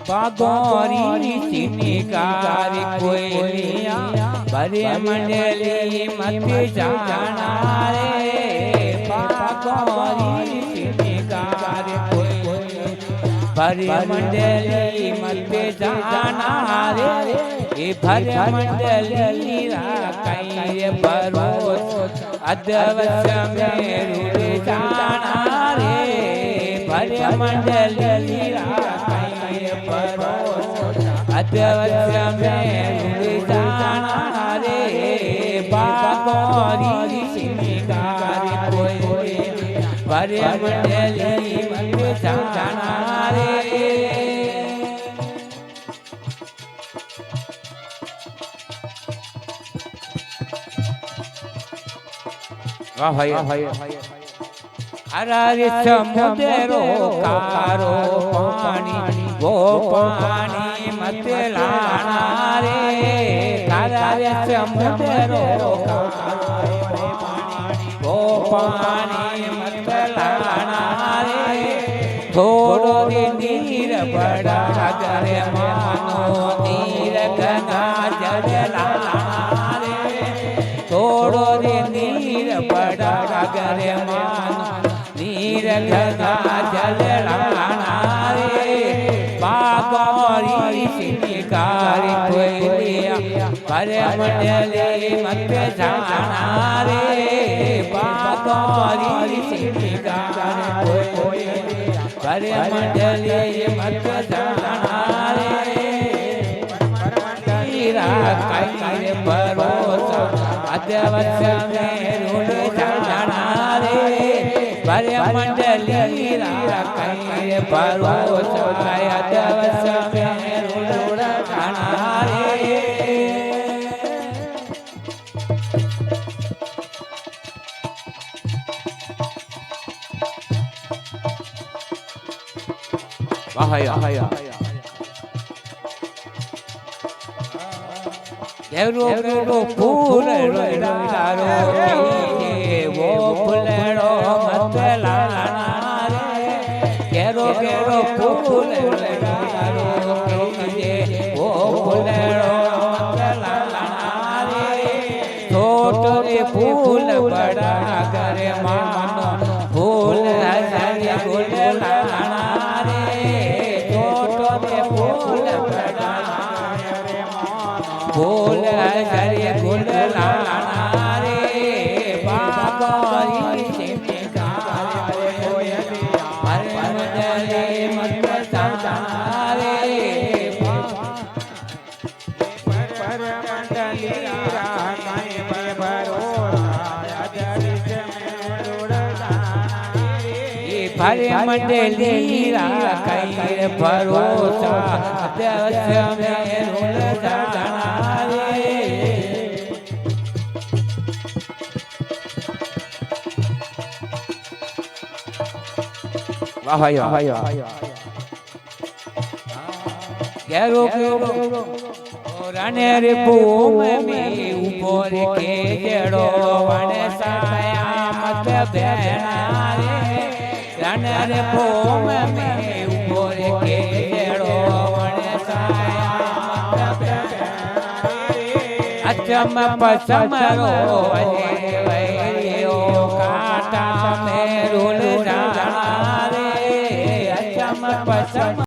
बागोरी चिनिकार कोयलिया भरे मंडली मत जाना रे। बागोरी चिनिकार कोयलिया भरे मंडली मत जाना रे। ये भरे मंडली राकाई भरोस अदवस में रुड़ जाना रे। भरे मंडली राकाई भरोस अदवस में रुड़ जाना रे। बागोरी चिनिकार कोयलिया भरे मंडली मत जाना रे। हरारे समुद्रो कारो पानी वो पानी मत लाना रे। हरारे समुद्रो कारो पानी वो पानी मत लाना रे। थोड़ो नीर बड़ा करे मानो नीर गंगा जल लाना रे। थोड़ो नीर बड़ा करे मानो नीर गंगा जल लाना रे। बागोरी चिनिकार कोयलिया भरे मंडली मत जाना रे। बागोरी चिनिकार कोयलिया भरे मंडली मत जाना रे। राकाई भरोसा अदवस में रुड़ जाना रे। भरे मंडली राकाई भरोसा अदवस में रुड़ जाना रे। केरो केरो फूल रोडारो वो फूलड़ो मत लाना रे। केरो केरो फूल रोडारो वो फूलड़ो मत लाना रे। छोटो रे फूल बड़ा करे मानो फूल हजारे गुल लाना रे। छोटो रे फूल बड़ा फूल हजारे गुल लाना रे। बागोरी चिनिकार कोयलिया भरे मंडली मत जाना रे। भरे मंडली राकाई भरोसा अदवस में रुड़ जाना रे। भरे मंडली राकाई भरोसा अदवस में रुड़ जाना रे। केरो केरो रणेर भूम में ऊपर के जड़ो वन साया मत बहना रे। रणेर भूम में ऊपर के जड़ो वन साया मत बहना रे। अचम पसम रो वैरियो काटा में रुल जाना रे। अचम पसम